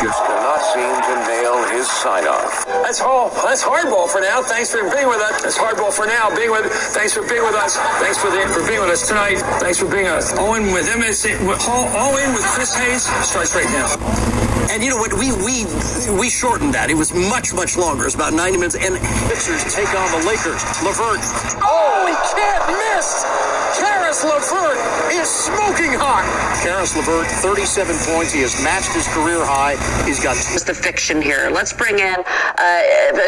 just cannot seem to nail his sign-off. That's hardball for now. Thanks for being with us. That's hardball for now. Thanks for being with us. Thanks for being with us tonight. Thanks for being us. Owen with Owen with Chris Hayes starts right now. And you know what? We shortened that. It was much longer. It was about 90 minutes. And Sixers take on the Lakers. LeVert. Oh, he can't miss. Karis LeVert is smoking hot. Karis LeVert, 37 points. He has matched his career high. He's got... It's the fiction here. Let's bring in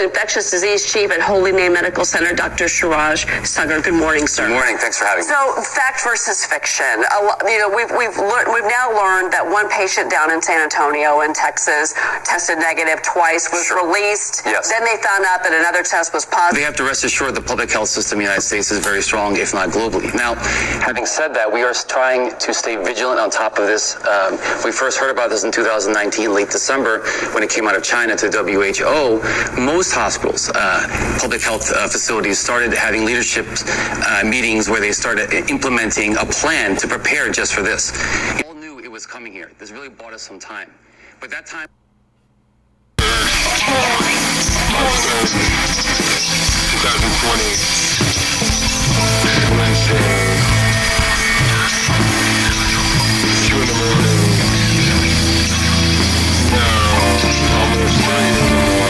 infectious disease chief at Holy Name Medical Center, Dr. Shiraj Sagar. Good morning, sir. Good morning. Thanks for having me. So, fact versus fiction. We've now learned that one patient down in San Antonio in Texas tested negative twice, was released. Yes. Then they found out that another test was positive. They have to rest assured the public health system in the United States is very strong, if not globally. Now, having said that, we are trying to stay vigilant on top of this. We first heard about this in 2019, late December, when it came out of China to WHO. Most hospitals, public health facilities started having leadership meetings where they started implementing a plan to prepare just for this. We all knew it was coming here. This really bought us some time. But that time... 2020, Wednesday, 2 in the morning, now almost 3 in the morning.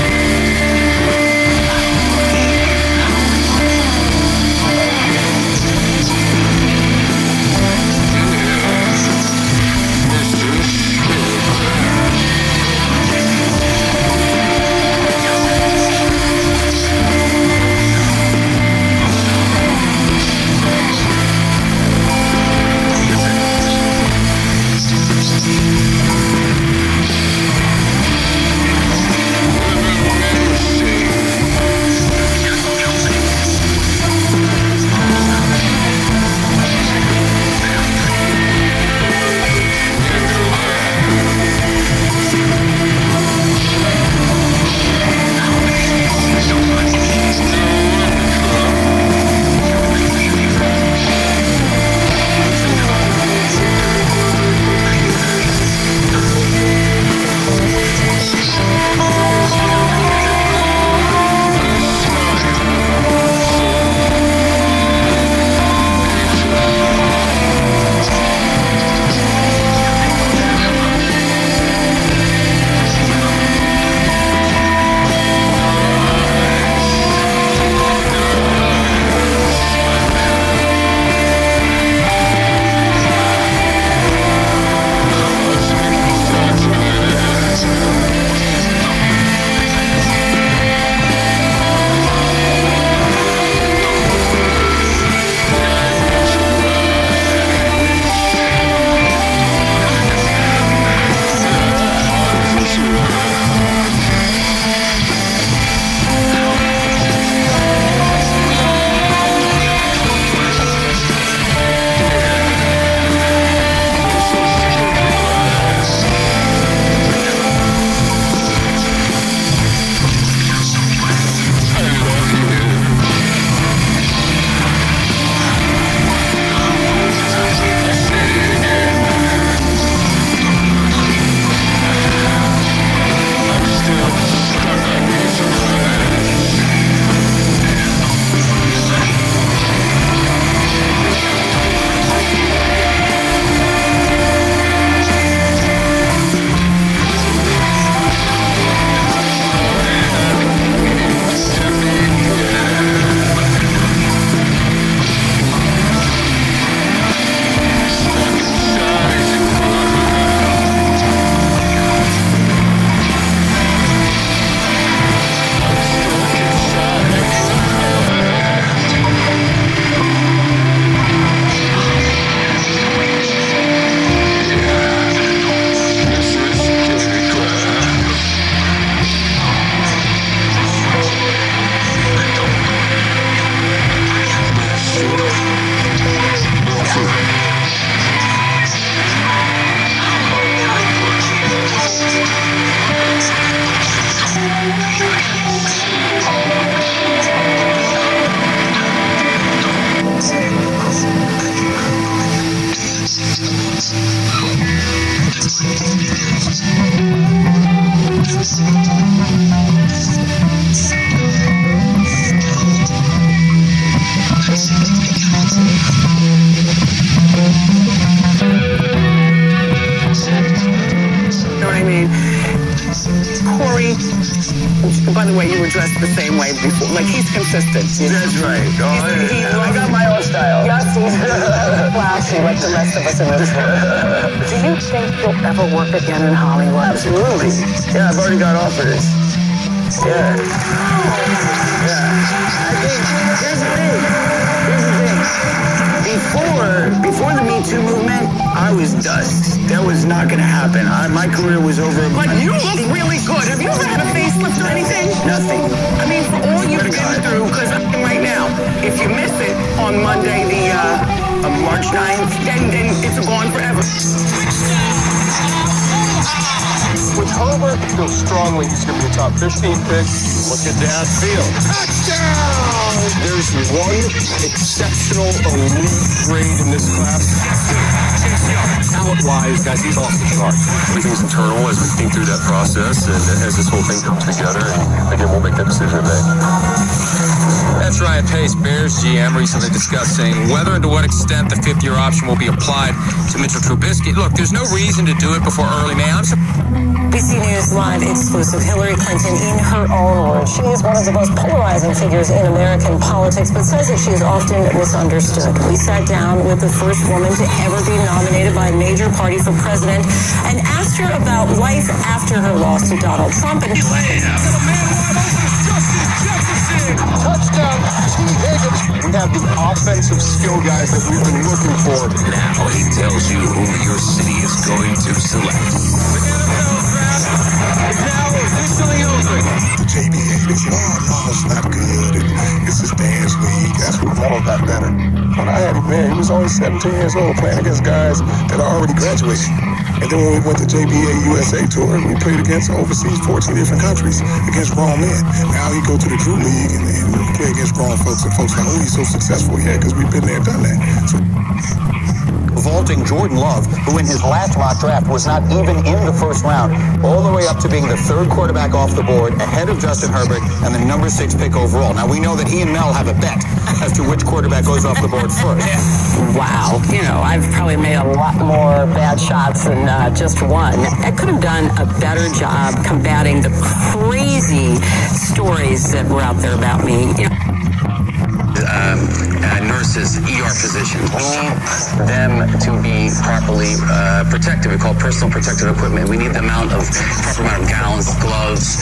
By the way, you were dressed the same way before. Like, he's consistent. That's right. I got my own style. Yes, he's flashy like the rest of us in this room. Do you think you'll ever work again in Hollywood? Absolutely. Yeah, I've already got offers. Yeah. I think, here's the thing. Before the Me Too movement, I was dust. That was not going to happen. My career was over. But you look really good. Have you ever had a facelift or anything? Nothing. I mean, for all you've been through, because right now, if you miss it on Monday, the March 9th, then it's gone forever. With Herbert, I feel strongly he's going to be a top 15 pick. Look at downfield. Touchdown! There's one exceptional elite grade in this class. Talent-wise, guys, he's off the chart. Everything's internal as we think through that process and as this whole thing comes together. And again, we'll make that decision in May. That's Ryan Pace, Bears GM, recently discussing whether and to what extent the fifth-year option will be applied to Mitchell Trubisky. Look, there's no reason to do it before early May. ABC News Live exclusive. Hillary Clinton, in her own words, she is one of the most polarizing figures in American politics, but says that she is often misunderstood. We sat down with the first woman to ever be nominated by a major party for president and asked her about life after her loss to Donald Trump. And Touchdown, T. Higgins. We have the offensive skill guys that we've been looking for. Now he tells you who your city is going to select. The NFL draft is now officially open. JBA, they said, oh, no, it's not good. It's this dance league. That's what Melo got better. When I had him, man, he was only 17 years old playing against guys that are already graduated. And then when we went to JBA USA Tour, we played against overseas 14 different countries against grown men. Now he go to the Drew League and play against grown folks, and folks like, oh, he's so successful. Yeah, because we've been there and done that. So vaulting Jordan Love, who in his last mock draft was not even in the first round, all the way up to being the third quarterback off the board, ahead of Justin Herbert and the number 6 pick overall. Now, we know that he and Mel have a bet as to which quarterback goes off the board first. Wow. You know, I've probably made a lot more bad shots than just one. I could have done a better job combating the crazy stories that were out there about me. You know, nurses, ER physicians, we need them to be properly protected. We call personal protective equipment. We need the proper amount of gowns, gloves,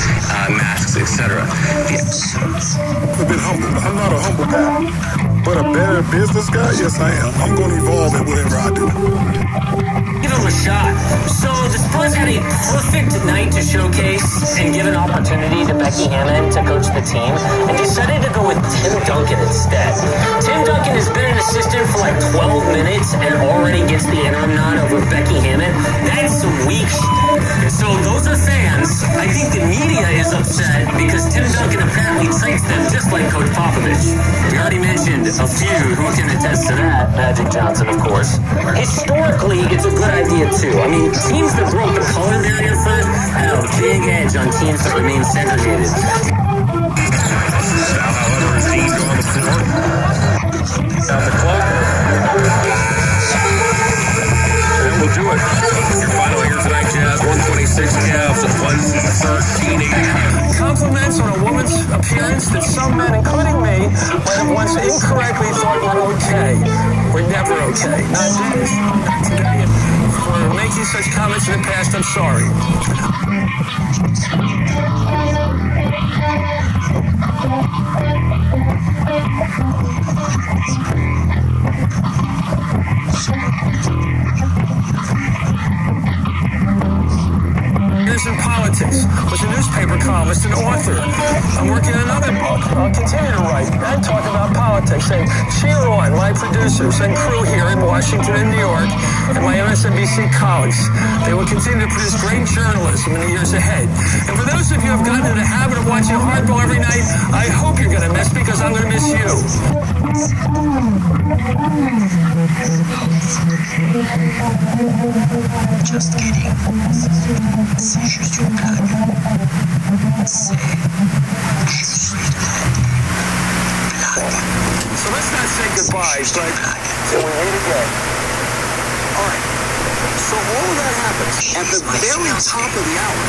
masks, etc. I've been humble. I'm not a humble guy, but a better business guy, yes, I am. I'm going to evolve at whatever I do. Give him a shot. So the Spurs had a perfect night to showcase and give an opportunity to Becky Hammon to coach the team, and decided to go with Tim Duncan instead. Tim Duncan has been an assistant for like 12 minutes and already gets the interim nod over Becky Hammon. That's some weak shit. So those are fans. I think the media is upset because Tim Duncan apparently treats them just like Coach Popovich. We already mentioned a few who can attest to that. Magic Johnson, of course. Historically, it's a good idea too. I mean, teams that broke the color barrier first have a big edge on teams that remain segregated. Now, however, his knees go on the floor. Down the clock. And we'll do it. Your final here tonight, Jazz. 126 Cavs at 113. Compliments on a woman's appearance that some men, including me, might have once incorrectly thought were okay. We're never okay. Not today. For making such comments in the past, I'm sorry. In politics, was a newspaper columnist and author. I'm working on another book. I'll continue to write and talk about politics and cheer on my producers and crew here in Washington and New York and my MSNBC colleagues. They will continue to produce great journalism in the years ahead. And for those of you who have gotten into the habit of watching Hardball every night, I hope you're going to miss me because I'm going to miss you. Just kidding. C'est juste une blague. C'est juste une blague. So let's not say goodbye, but till we meet again. All right. So all of that happened. happens at the very top of the hour.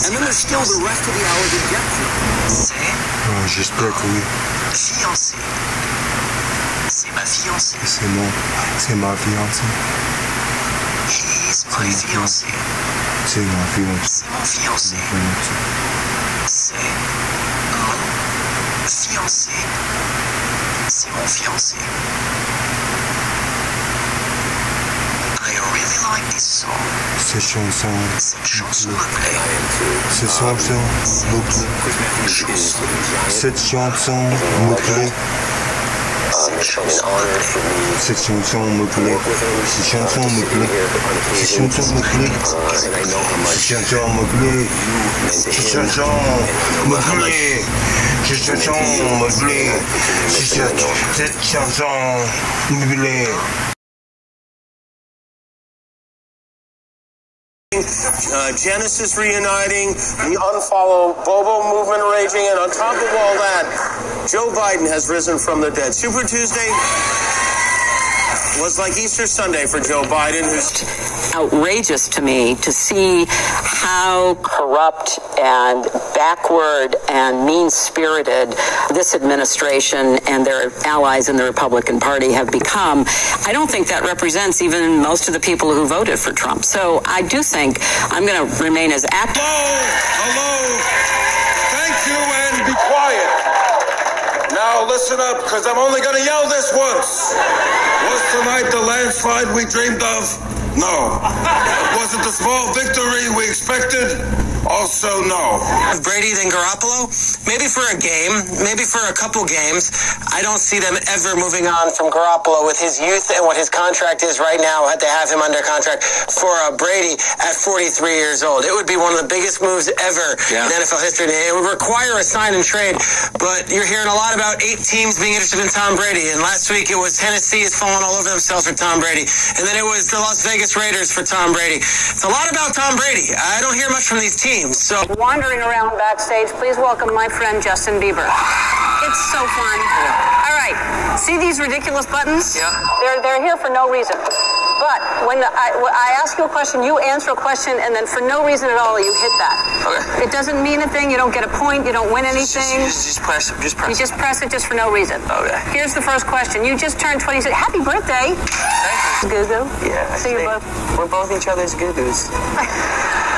And then there's still the rest of the hour to get through. J'espère que oui. Fiancé. C'est ma fiancée. C'est ma fiancée. He's my fiancé. C'est ma fiancée. C'est mon fiancé. C'est mon fiancé. C'est mon fiancé. I really like this song. Cette chanson me plaît. Cette chanson me plaît. Cette chanson me plaît. Cette chanson me plaît. Cette chanson me plaît. Cette chanson me plaît. Cette chanson me plaît. Cette chanson me plaît. Cette chanson me plaît. Cette chanson me plaît. Genesis reuniting, the unfollow Bobo movement raging, and on top of all that, Joe Biden has risen from the dead. Super Tuesday was like Easter Sunday for Joe Biden, who's outrageous to me to see how corrupt and backward and mean-spirited this administration and their allies in the Republican Party have become. I don't think that represents even most of the people who voted for Trump. So I do think I'm going to remain as active. Hello. Thank you, and be quiet. Now listen up, because I'm only going to yell this once. Was tonight the landslide we dreamed of? No. Was it the small victory we expected? Also, no. Brady than Garoppolo? Maybe for a game, maybe for a couple games. I don't see them ever moving on from Garoppolo with his youth and what his contract is right now. Had to have him under contract for Brady at 43 years old. It would be one of the biggest moves ever in NFL history. It would require a sign and trade, but you're hearing a lot about 8 teams being interested in Tom Brady. And last week it was Tennessee is falling all over themselves for Tom Brady. And then it was the Las Vegas Raiders for Tom Brady. It's a lot about Tom Brady. I don't hear much from these teams. So wandering around backstage, please welcome my friend Justin Bieber. It's so fun. All right, see these ridiculous buttons? Yeah. They're here for no reason. But when I ask you a question, you answer a question, and then for no reason at all, you hit that. Okay. It doesn't mean a thing. You don't get a point. You don't win anything. Just press it. Just press You just press it just for no reason. Okay. Here's the first question. You just turned 26. Happy birthday. Thank you. Goo-goo. Yeah. So we're both each other's goo-goos.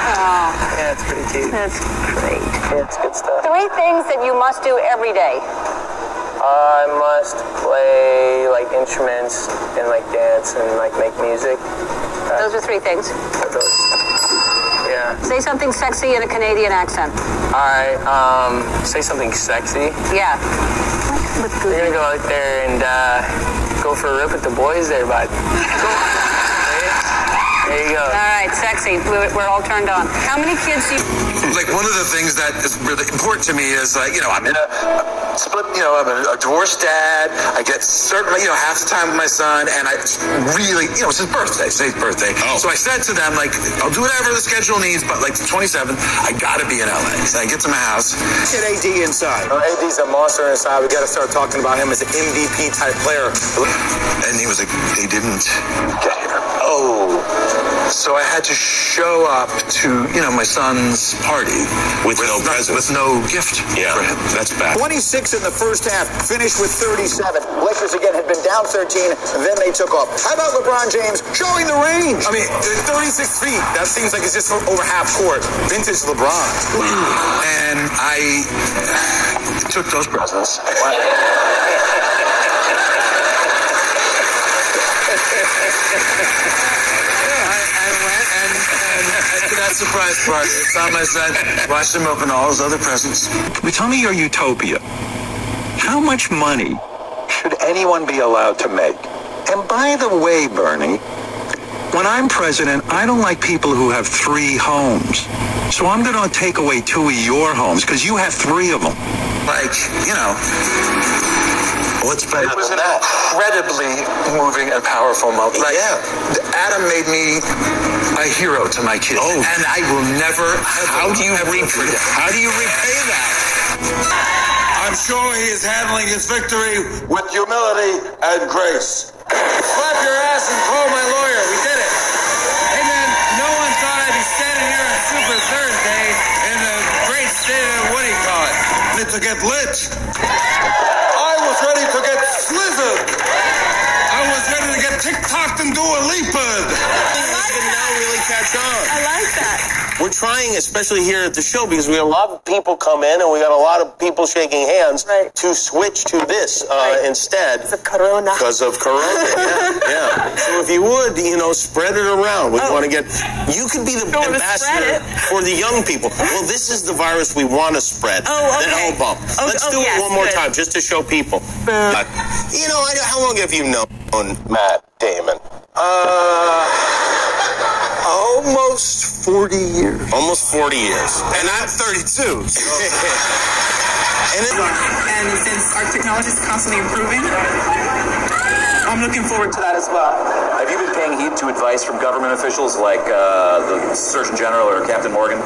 Oh. Yeah, it's pretty cute. That's great. Yeah, it's good stuff. 3 things that you must do every day. I must play like instruments and like dance and like make music. Those are 3 things. Yeah. Say something sexy in a Canadian accent. Alright, say something sexy. Yeah. You're gonna go out there and go for a rip with the boys there, bud. There you go. All right, sexy. We're all turned on. How many kids do you... Like, one of the things that is really important to me is, like, I'm in a split, I'm a divorced dad. I get certain, half the time with my son, and I really, it's his birthday, today's birthday. Oh. So I said to them, like, I'll do whatever the schedule needs, but, like, the 27th, I gotta be in LA. So I get to my house. Get AD inside. AD's a monster inside. We gotta start talking about him as an MVP type player. And he was like, they didn't get here. Oh. So I had to show up to, my son's party with no present, with no gift for him. That's bad. 26 in the first half, finished with 37. Lakers again had been down 13, then they took off. How about LeBron James showing the range? I mean, 36 feet. That seems like it's just over half court. Vintage LeBron. And I took those presents. That surprise party. Found my son, watched him open all his other presents. Tell me your utopia. How much money should anyone be allowed to make? And by the way, Bernie, when I'm president, I don't like people who have 3 homes. So I'm going to take away 2 of your homes because you have 3 of them. Like, what's better? It was an incredibly moving and powerful moment. Like, Adam made me a hero to my kids. Oh. And I will never. How do you repay that? I'm sure he is handling his victory with humility and grace. Clap your ass and call my lawyer. We did it. Hey, man, no one's stupid. Can now really catch on. I like that. We're trying, especially here at the show, because we have a lot of people come in and we got a lot of people shaking hands to switch to this instead. Because of Corona. Because of Corona, yeah. So if you would, spread it around. We want to get, you could be the ambassador for the young people. Well, this is the virus we want to spread. The L bump. Let's do it one more time just to show people. How long have you known Matt Damon? Almost 40 years. Almost 40 years. And I'm 32. So. And since our technology is constantly improving, I'm looking forward to that as well. Have you been paying heed to advice from government officials like the Surgeon General or Captain Morgan?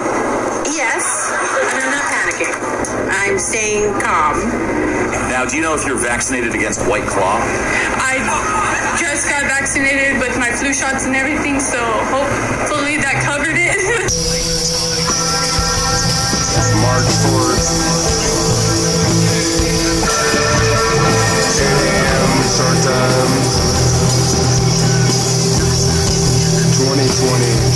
Yes, and I'm not panicking. I'm staying calm. Now, do you know if you're vaccinated against White Claw? I just got vaccinated with my flu shots and everything, so hopefully that covered it. March 4th. 8 a.m. start time. 2020.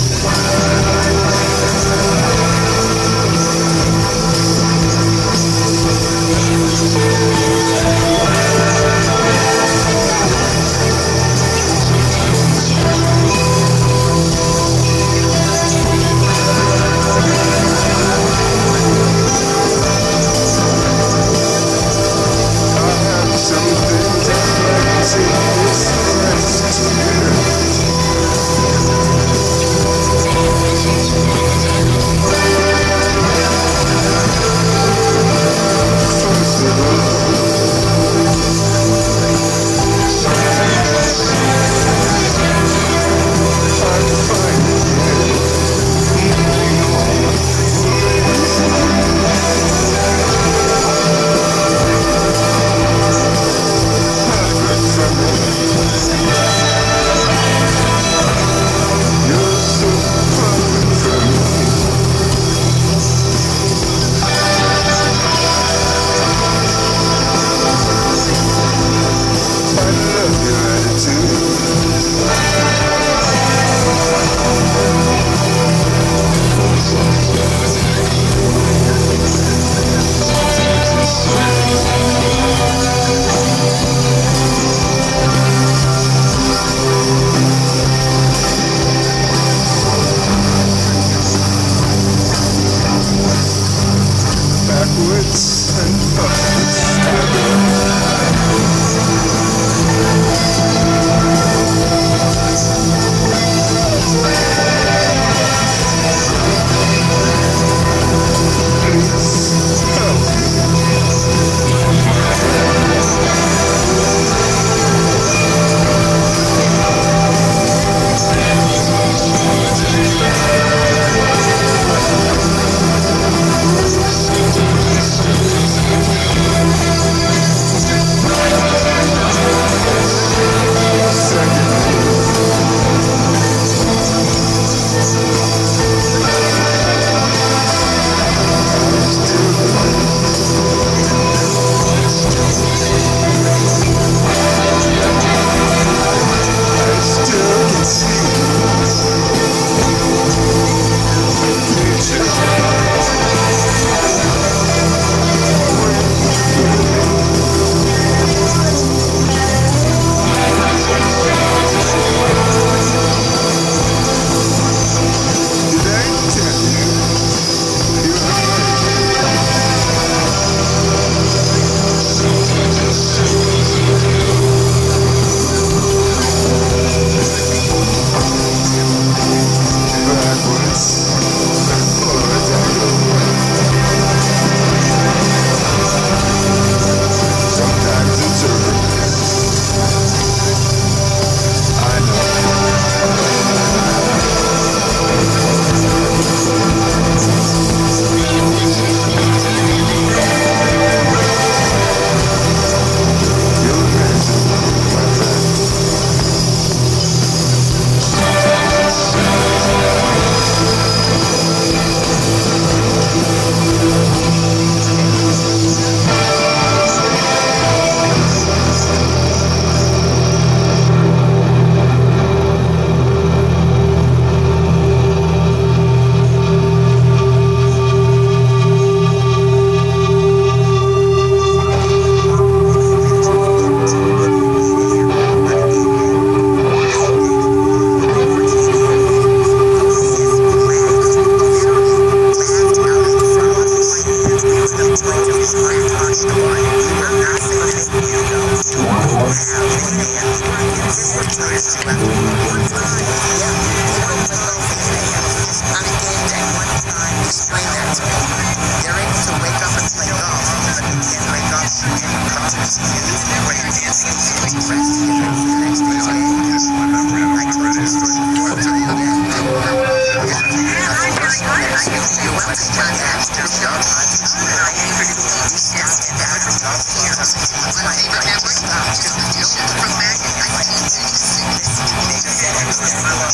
Just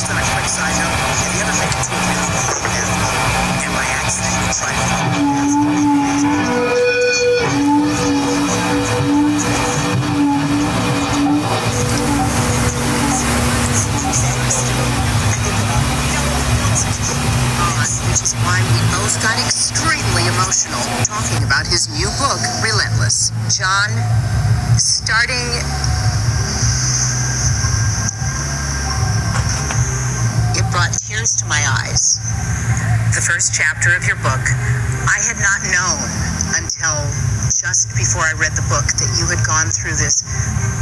on a quick side note, have you ever made it to a beautiful and by accident tried to follow the path? Which is why we both got extremely emotional talking about his new book, Relentless. John, starting... It brought tears to my eyes. The first chapter of your book, I had not known until just before I read the book that you had gone through this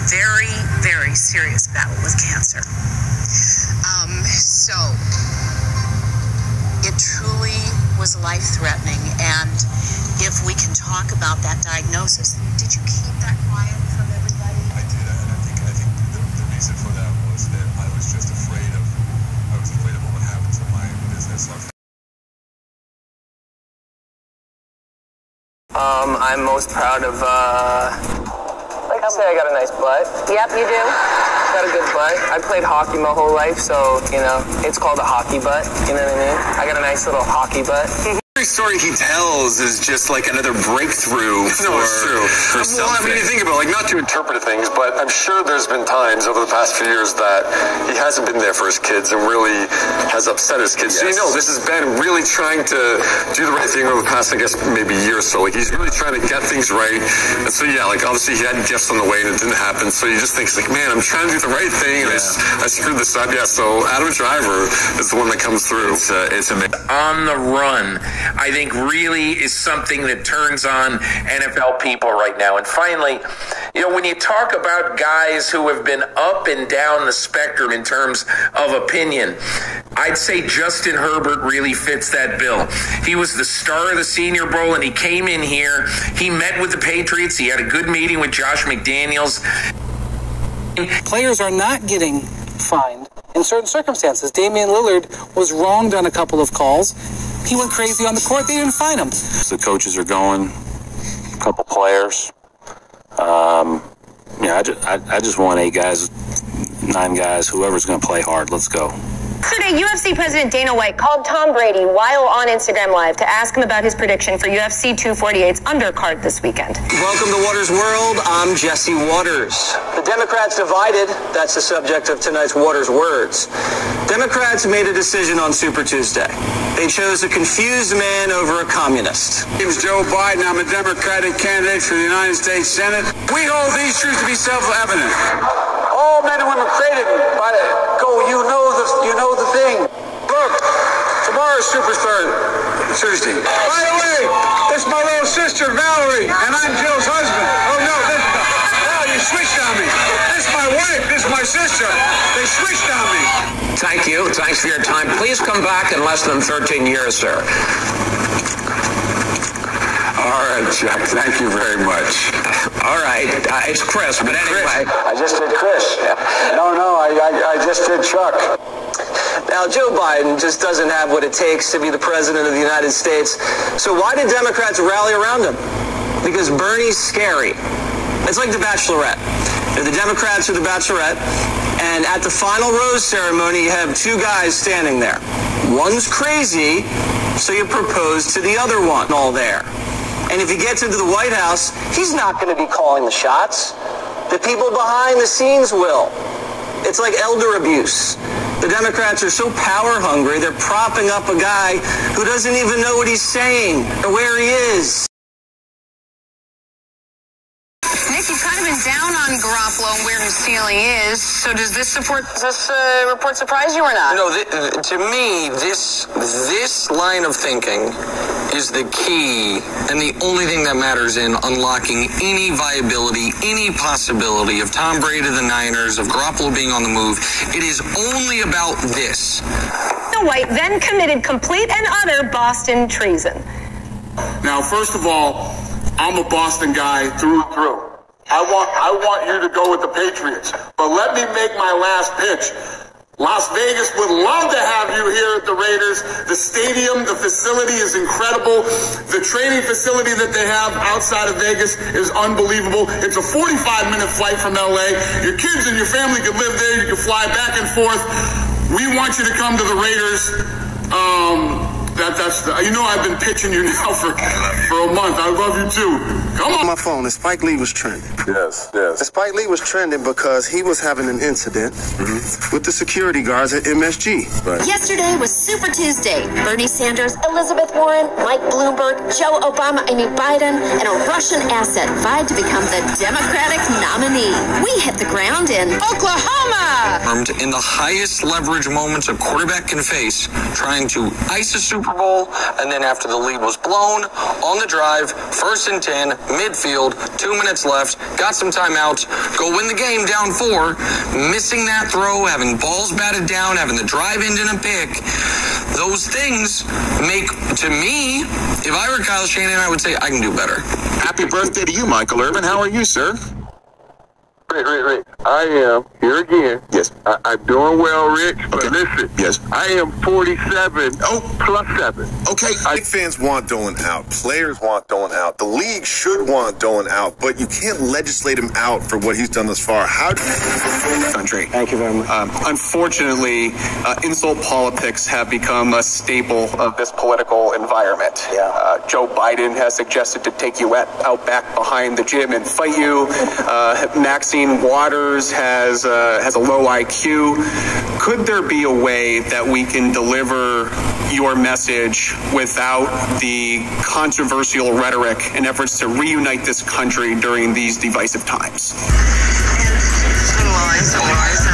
very, very serious battle with cancer. So... It truly was life-threatening, and if we can talk about that diagnosis, did you keep that quiet from everybody? I did, and I think the reason for that was that I was just afraid of what would happen to my business. I'm most proud of, like I say, I got a nice butt. Yep, you do. Got a good butt. I played hockey my whole life, so, you know, it's called a hockey butt. You know what I mean? I got a nice little hockey butt. Every story he tells is just like another breakthrough for something. Well, I mean, you think about it, like, not to interpret things, but I'm sure there's been times over the past few years that he hasn't been there for his kids and really has upset his kids. Yes. So, you know, this has been really trying to do the right thing over the past, I guess, maybe year or so. Like, he's really trying to get things right. And so, yeah, like, obviously he had gifts on the way and it didn't happen. So you just think, like, man, I'm trying to do the right thing and I screwed this up. Yeah, so Adam Driver is the one that comes through. It's amazing. On the run, I think really is something that turns on NFL people right now. And finally, you know, when you talk about guys who have been up and down the spectrum in terms of opinion, I'd say Justin Herbert really fits that bill. He was the star of the Senior Bowl, and he came in here. He met with the Patriots. He had a good meeting with Josh McDaniels. Players are not getting fined in certain circumstances. Damian Lillard was wronged on a couple of calls. He went crazy on the court. They didn't fine him. The coaches are going, a couple players. I just want 8 guys, 9 guys, whoever's going to play hard. Let's go. Yesterday, UFC President Dana White called Tom Brady while on Instagram Live to ask him about his prediction for UFC 248's undercard this weekend. Welcome to Waters World. I'm Jesse Waters. The Democrats divided. That's the subject of tonight's Waters Words. Democrats made a decision on Super Tuesday. They chose a confused man over a communist. My name is Joe Biden. I'm a Democratic candidate for the United States Senate. We hold these truths to be self-evident. All men and women created by you know the thing. Look, tomorrow's Superstar Tuesday. By the way, this is my little sister Valerie, and I'm Jill's husband. Oh no, you switched on me. This is my wife. This is my sister. They switched on me. Thank you. Thanks for your time. Please come back in less than 13 years, sir. All right, Chuck. Thank you very much. All right. It's Chris, but anyway. I just did Chris. No, I just did Chuck. Now, Joe Biden just doesn't have what it takes to be the president of the United States. So why did Democrats rally around him? Because Bernie's scary. It's like the Bachelorette. The Democrats are the Bachelorette, and at the final rose ceremony, you have 2 guys standing there. One's crazy, so you propose to the other one all there. And if he gets into the White House, he's not going to be calling the shots. The people behind the scenes will. It's like elder abuse. The Democrats are so power hungry, they're propping up a guy who doesn't even know what he's saying or where he is. Nick, you've kind of been down on Garoppolo and where his ceiling is. So does this report surprise you or not? No, to me, this line of thinking is the key and the only thing that matters in unlocking any viability, any possibility of Tom Brady to the Niners, of Garoppolo being on the move. It is only about this. White then committed complete and utter Boston treason. Now, first of all, I'm a Boston guy through and through. I want you to go with the Patriots. But let me make my last pitch. Las Vegas would love to have you here at the Raiders. The stadium, the facility is incredible. The training facility that they have outside of Vegas is unbelievable. It's a 45-minute flight from LA. Your kids and your family can live there. You can fly back and forth. We want you to come to the Raiders. I've been pitching you now for a month. I love you too. Come on. My phone, and Spike Lee was trending. Yes. And Spike Lee was trending because he was having an incident with the security guards at MSG. Right. Yesterday was Super Tuesday. Bernie Sanders, Elizabeth Warren, Mike Bloomberg, Joe Obama, Amy Biden, and a Russian asset vied to become the Democratic nominee. We hit the ground in Oklahoma. In the highest leverage moments a quarterback can face, trying to ice a Super Bowl, and then after the lead was blown, on the drive, 1st and 10, midfield, 2 minutes left, got some timeouts, go win the game down 4, missing that throw, having balls batted down, having the drive end in a pick. Those things make, to me, if I were Kyle Shanahan, I would say I can do better. Happy birthday to you, Michael Irvin. How are you, sir? Rick. I am, here again. Yes. I'm doing well, Rick, but listen. Yes. I am 47 plus 7. Okay. Big fans want Dolan out. Players want Dolan out. The league should want Dolan out, but you can't legislate him out for what he's done thus far. How do you... Country. Thank you very much. Unfortunately, insult politics have become a staple of this political environment. Yeah. Joe Biden has suggested to take you out back behind the gym and fight you. Maxine Waters has a low IQ. Could there be a way that we can deliver your message without the controversial rhetoric in efforts to reunite this country during these divisive times? Some lies.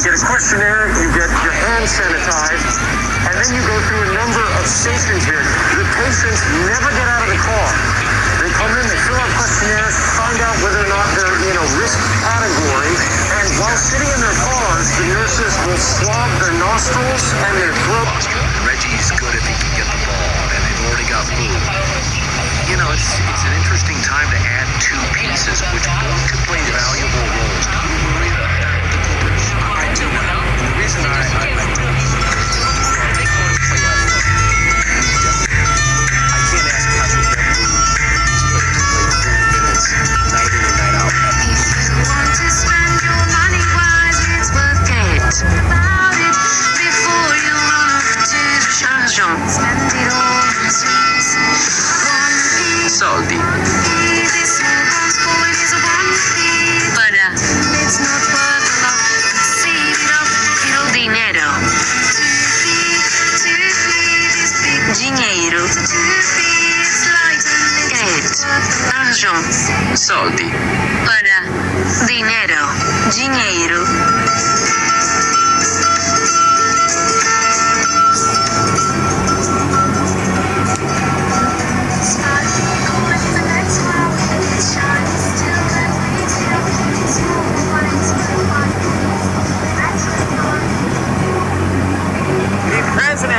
get a questionnaire, you get your hands sanitized, and then you go through a number of stations here. The patients never get out of the car. They come in, they fill out questionnaires, find out whether or not they're in a risk category, and while sitting in their cars, the nurses will swab their nostrils and their throat. Reggie's good if he can get the ball, and they've already got food. You know, it's an interesting time to add two pieces, which both could play valuable roles. Do you worry about the Clippers? I do not. And the reason I can't ask Patrick Beverly, these players to play 40 minutes, night in and night out. If you want to spend your money wise, it's worth it. About it before you run off to the chanson. Spend it all on sweets. Soldi. Para. It's not worth a lot. Save it up, little dinero. Dinheiro. Argent. Soldi. Para. Dinero. Dinheiro.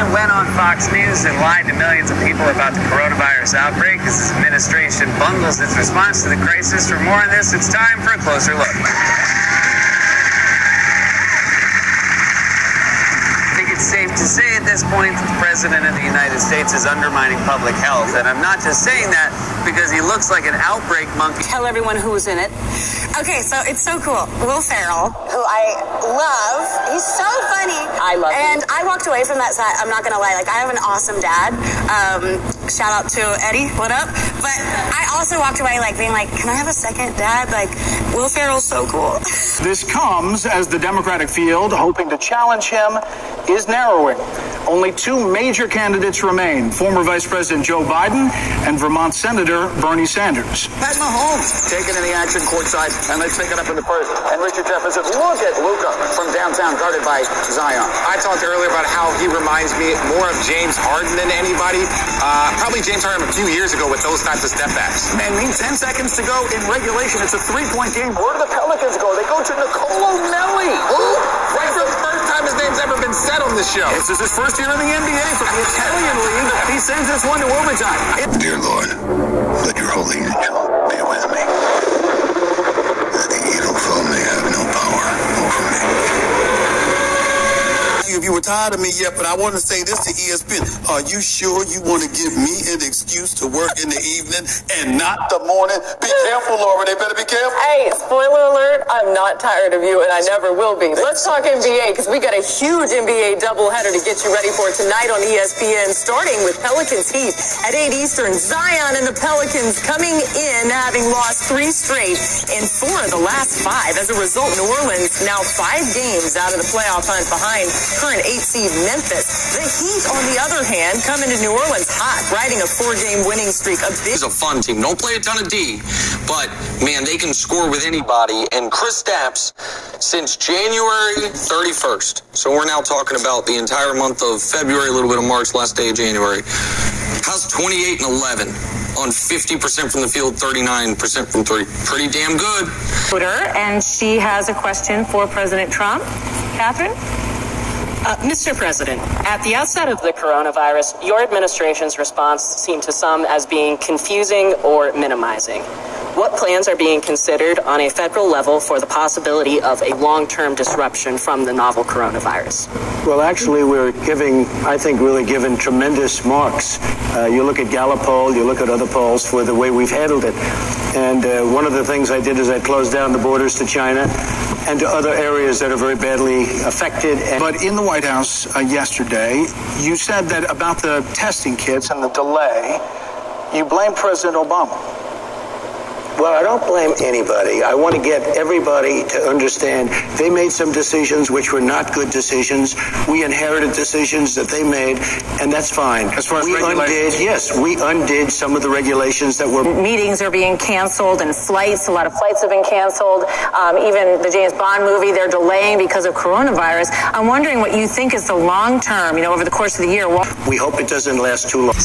Went on Fox News and lied to millions of people about the coronavirus outbreak as his administration bungles its response to the crisis. For more on this, it's time for a closer look. I think it's safe to say at this point that the President of the United States is undermining public health. And I'm not just saying that because he looks like an outbreak monkey. Tell everyone who's in it. Okay, so it's so cool. Will Ferrell, who I love. He's so funny. I love him. And I walked away from that set, I'm not going to lie. Like, I have an awesome dad. Shout out to Eddie. What up? But I also walked away, like, being like, can I have a second dad? Like, Will Ferrell's so cool. This comes as the Democratic field, hoping to challenge him, is narrowing. Only two major candidates remain, former Vice President Joe Biden and Vermont Senator Bernie Sanders. Pat Mahomes taking in the action courtside, and let's pick it up in the first. And Richard Jefferson, look at Luka from downtown, guarded by Zion. I talked earlier about how he reminds me more of James Harden than anybody. Probably James Harden a few years ago with those types of step backs. And 10 seconds to go in regulation. It's a three-point game. Where do the Pelicans go? They go to Nicolo Melli. Who? Right for the first time his name's ever been said on this show. This is his first year in the NBA from the Italian League. He sends this one to overtime. Dear Lord, let your holy angel be with me. That the evil foe may have no power over me. If you were tired of me yet, but I want to say this to ESPN. Are you sure you want to give me an excuse to work in the evening and not the morning? Be careful, Laura. They better be careful. Hey, spoiler alert, I'm not tired of you, and I never will be. Let's talk NBA, because we got a huge NBA doubleheader to get you ready for tonight on ESPN, starting with Pelicans Heat at 8 Eastern. Zion and the Pelicans coming in, having lost 3 straight in 4 of the last 5. As a result, New Orleans now 5 games out of the playoff hunt behind current 8 seed Memphis. The Heat, on the other hand, come into New Orleans hot, riding a 4-game winning streak. It's a fun team. Don't play a ton of D, but man, they can score with anybody. And Chris Stapps, since January 31st, so we're now talking about the entire month of February, a little bit of March, last day of January, has 28 and 11 on 50% from the field, 39% from 3. Pretty damn good. And she has a question for President Trump. Catherine? Mr. President, at the outset of the coronavirus, your administration's response seemed to some as being confusing or minimizing. What plans are being considered on a federal level for the possibility of a long-term disruption from the novel coronavirus? Well, actually, we're really given tremendous marks. You look at Gallup poll, you look at other polls for the way we've handled it. And one of the things I did is I closed down the borders to China and to other areas that are very badly affected. But in the White House yesterday, you said that about the testing kits and the delay, you blamed President Obama. Well, I don't blame anybody. I want to get everybody to understand they made some decisions which were not good decisions. We inherited decisions that they made, and that's fine. As far as we undid some of the regulations that were... Meetings are being canceled and flights. A lot of flights have been canceled. Even the James Bond movie, they're delaying because of coronavirus. I'm wondering what you think is the long term, over the course of the year. We hope it doesn't last too long.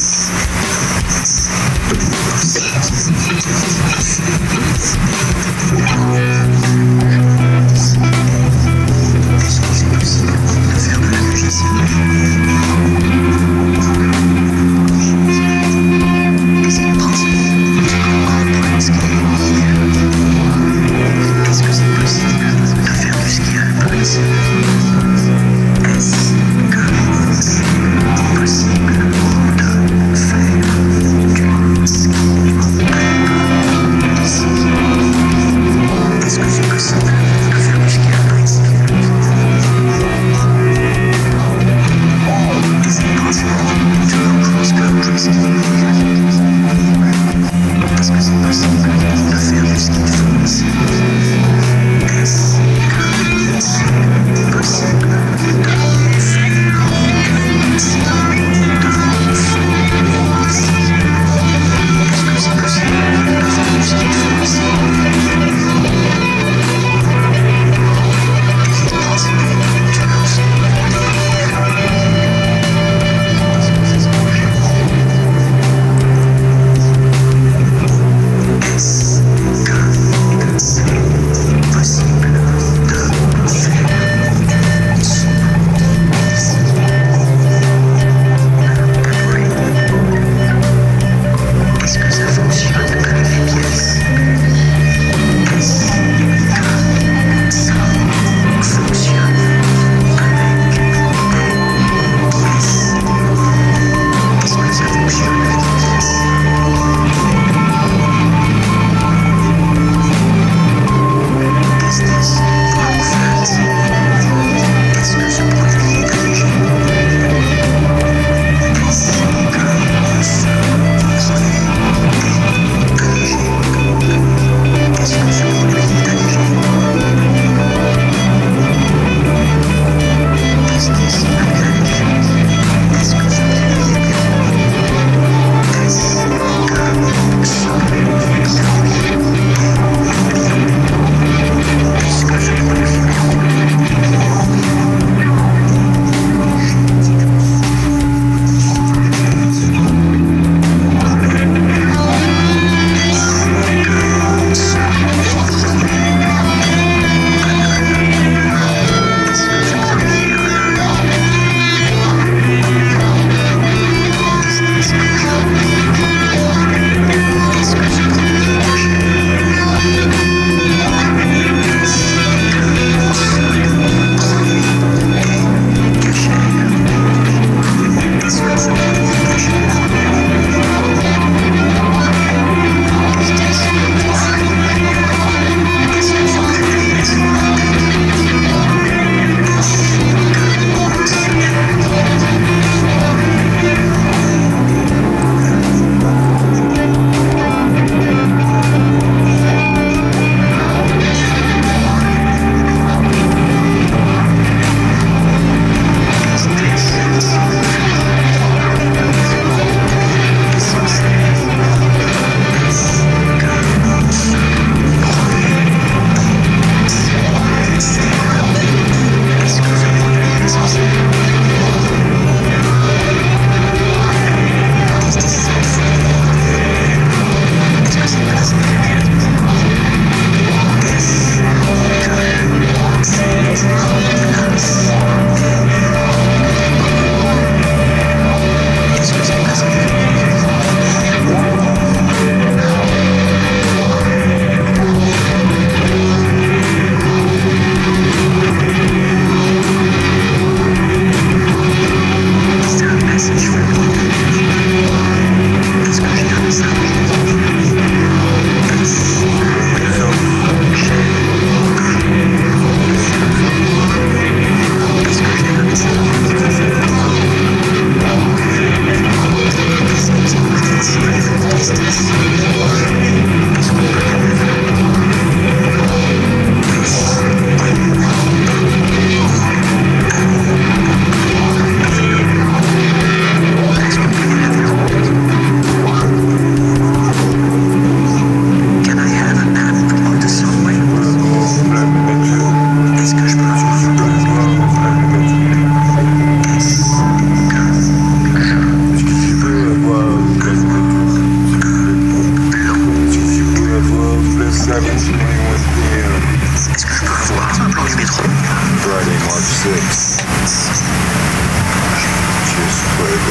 Without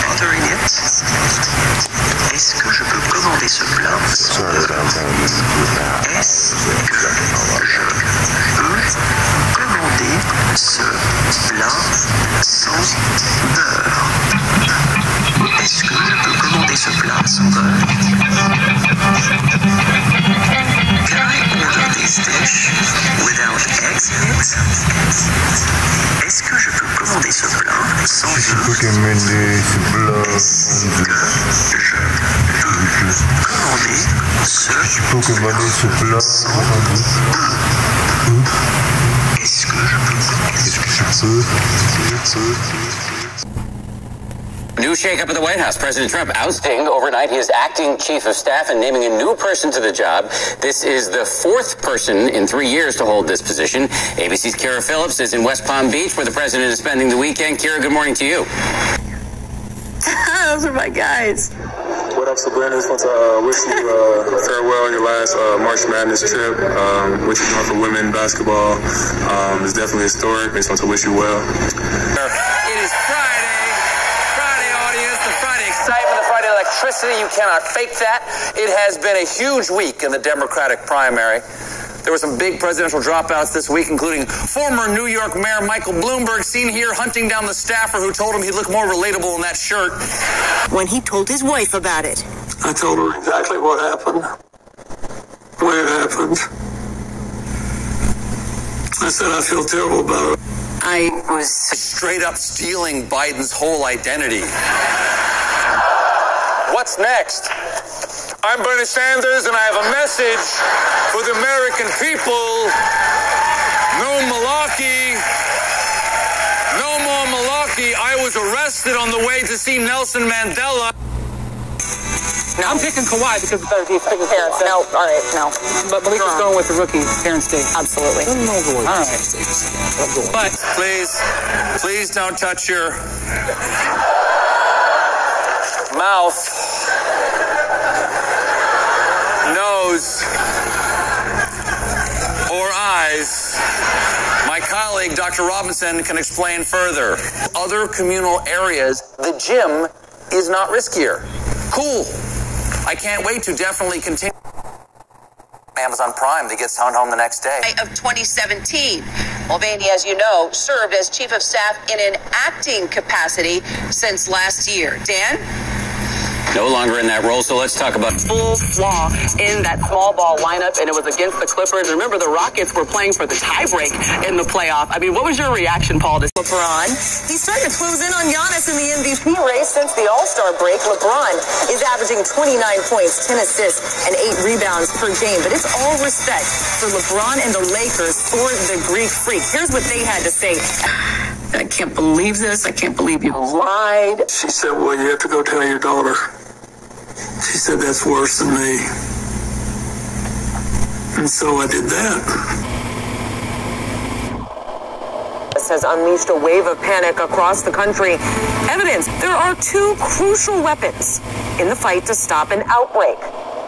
ordering it, est-ce que je peux commander ce plat sans beurre? Est-ce que je peux commander ce plat sans beurre? Est-ce que je peux commander ce plat sans beurre? Can I order this dish without eggs in it? Est-ce que je peux commander ce plat sans œufs? Est-ce que je peux commander ce plat sans New shakeup at the White House. President Trump ousting overnight his acting chief of staff and naming a new person to the job. This is the fourth person in 3 years to hold this position. ABC's Kara Phillips is in West Palm Beach, where the president is spending the weekend. Kara, good morning to you. Those are my guys. What up, Sabrina? Just want to wish you farewell on your last March Madness trip. What you're doing for women basketball is definitely historic. I just want to wish you well. It is Friday audience, the Friday excitement, the Friday electricity. You cannot fake that. It has been a huge week in the Democratic primary. There were some big presidential dropouts this week, including former New York Mayor Michael Bloomberg, seen here hunting down the staffer who told him he'd look more relatable in that shirt. When he told his wife about it. I told her exactly what happened, when it happened. I said I feel terrible about it. I was straight up stealing Biden's whole identity. What's next? I'm Bernie Sanders, and I have a message for the American people. No malarkey. No more malarkey. I was arrested on the way to see Nelson Mandela. Now, I'm picking Kawhi because he's picking Terrence. No, all right, no. But Malik is going with the rookie, Terrence Davis. Absolutely. All right. But please don't touch your mouth, nose, or eyes. My colleague, Dr. Robinson, can explain further. Other communal areas, the gym is not riskier. Cool. I can't wait to definitely continue. Amazon Prime that gets home the next day. Of 2017. Mulvaney, as you know, served as chief of staff in an acting capacity since last year. Dan? No longer in that role, so let's talk about full flaw in that small ball lineup, and it was against the Clippers. Remember, the Rockets were playing for the tiebreak in the playoff. I mean, what was your reaction, Paul? LeBron, he's starting to close in on Giannis in the MVP race since the All-Star break. LeBron is averaging 29 points, 10 assists, and 8 rebounds per game. But it's all respect for LeBron and the Lakers for the Greek Freak. Here's what they had to say. I can't believe this. I can't believe you lied. She said, well, you have to go tell your daughter. She said, that's worse than me. And so I did that. This has unleashed a wave of panic across the country. Evidence, there are 2 crucial weapons in the fight to stop an outbreak: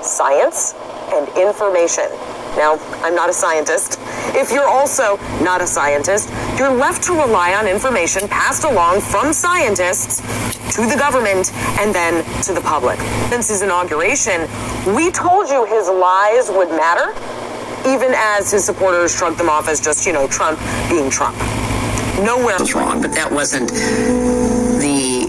science and information. Now, I'm not a scientist. If you're also not a scientist, you're left to rely on information passed along from scientists to the government and then to the public. Since his inauguration, we told you his lies would matter, even as his supporters shrugged them off as just, Trump being Trump. Nowhere was wrong, but that wasn't the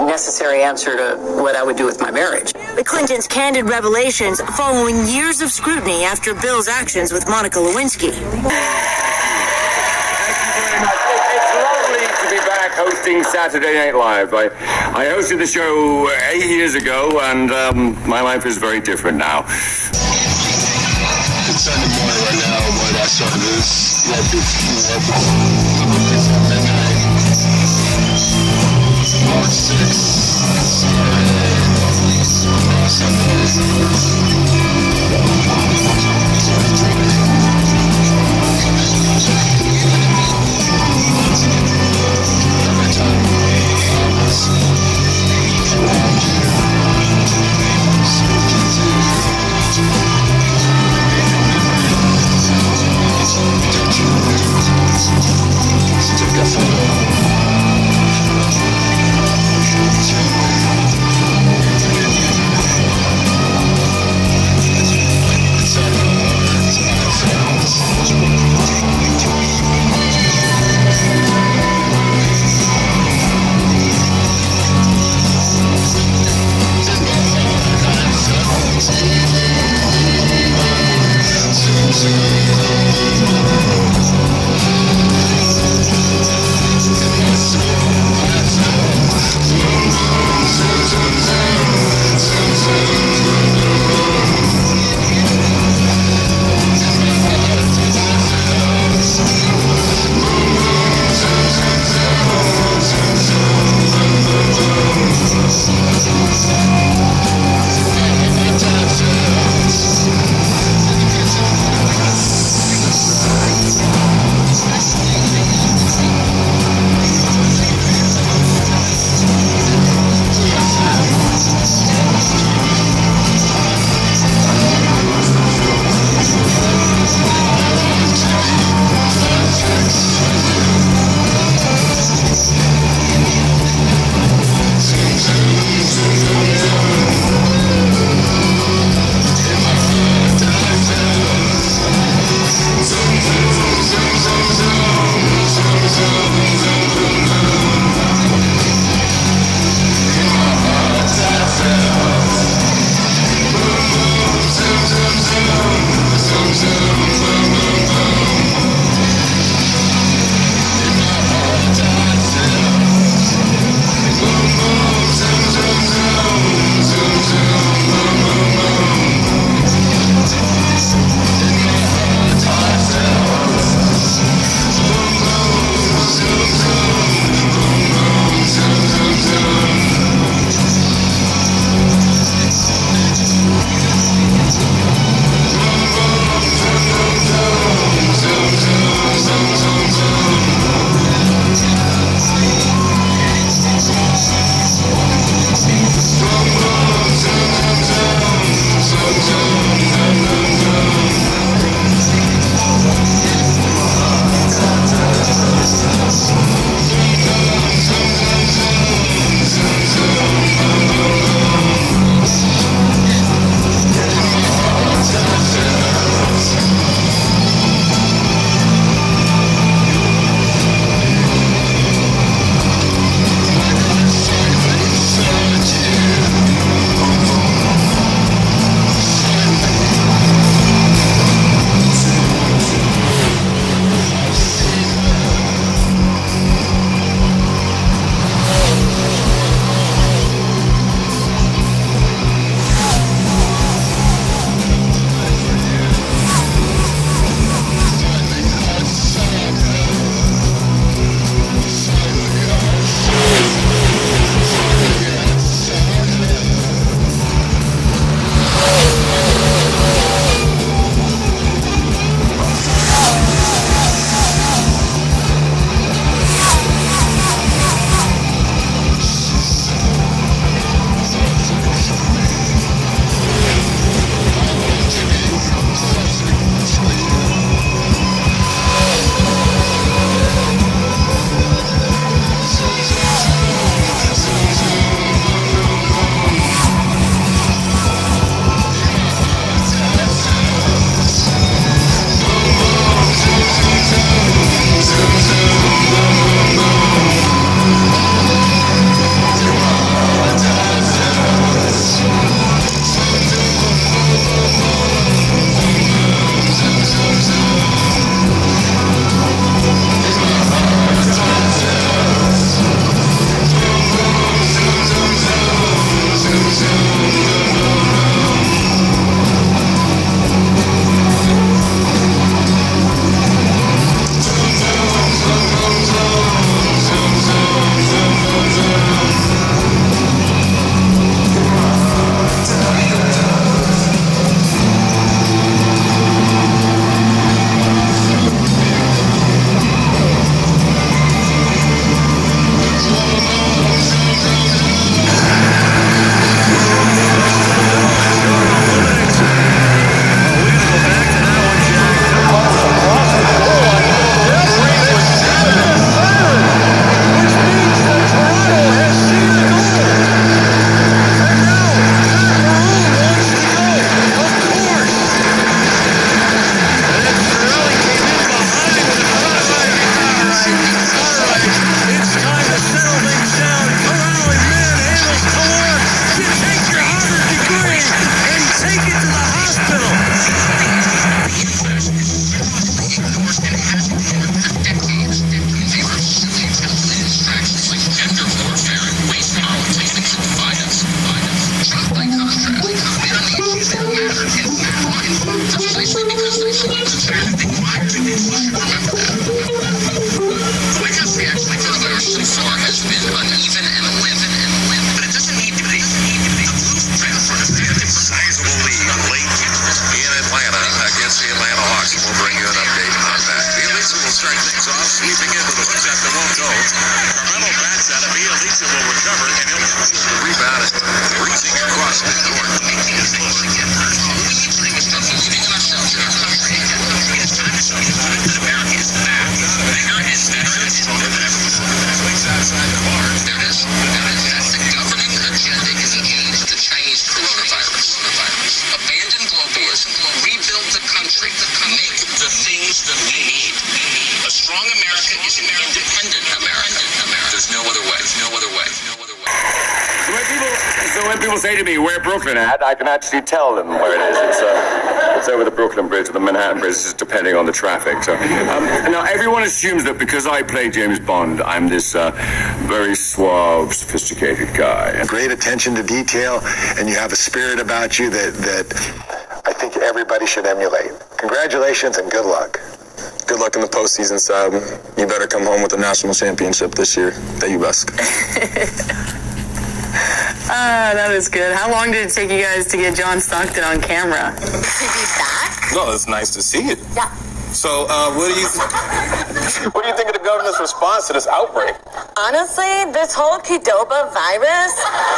necessary answer to what I would do with my marriage. The Clintons' candid revelations following years of scrutiny after Bill's actions with Monica Lewinsky. Hosting Saturday Night Live. I hosted the show 8 years ago, and my life is very different now. It's Sunday morning right now, but I saw this midnight. March 6th. people say to me, where Brooklyn at, I can actually tell them where it is. It's over the Brooklyn Bridge or the Manhattan Bridge, just depending on the traffic. So now everyone assumes that because I play James Bond, I'm this very suave, sophisticated guy. Great attention to detail, and you have a spirit about you that I think everybody should emulate. Congratulations and good luck. Good luck in the postseason, Sab. You better come home with a national championship this year. Thank you, best. That is good. How long did it take you guys to get John Stockton on camera? To be back? No, it's nice to see you. Yeah. So, what do you think of the government's response to this outbreak? Honestly, this whole Qdoba virus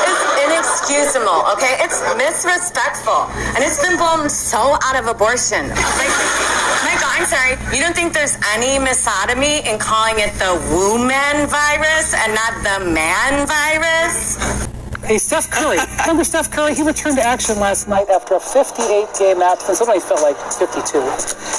is inexcusable, okay? It's disrespectful. And it's been blown so out of abortion. Like, Michael, I'm sorry. You don't think there's any misogyny in calling it the woman virus and not the man virus? Hey, Steph Curry. Remember Steph Curry? He returned to action last night after a 58-game absence. Somebody felt like 52.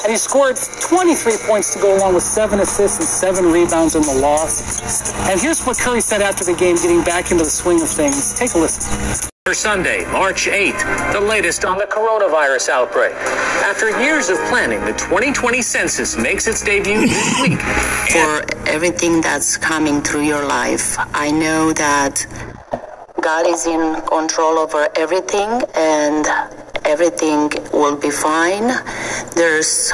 And he scored 23 points to go along with 7 assists and 7 rebounds in the loss. And here's what Curry said after the game, getting back into the swing of things. Take a listen. For Sunday, March 8th, the latest on the coronavirus outbreak. After years of planning, the 2020 census makes its debut this week. For everything that's coming through your life, I know that God is in control over everything, and everything will be fine. There's,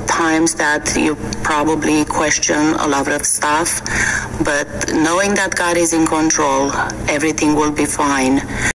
times that you probably question a lot of stuff, but knowing that God is in control, everything will be fine.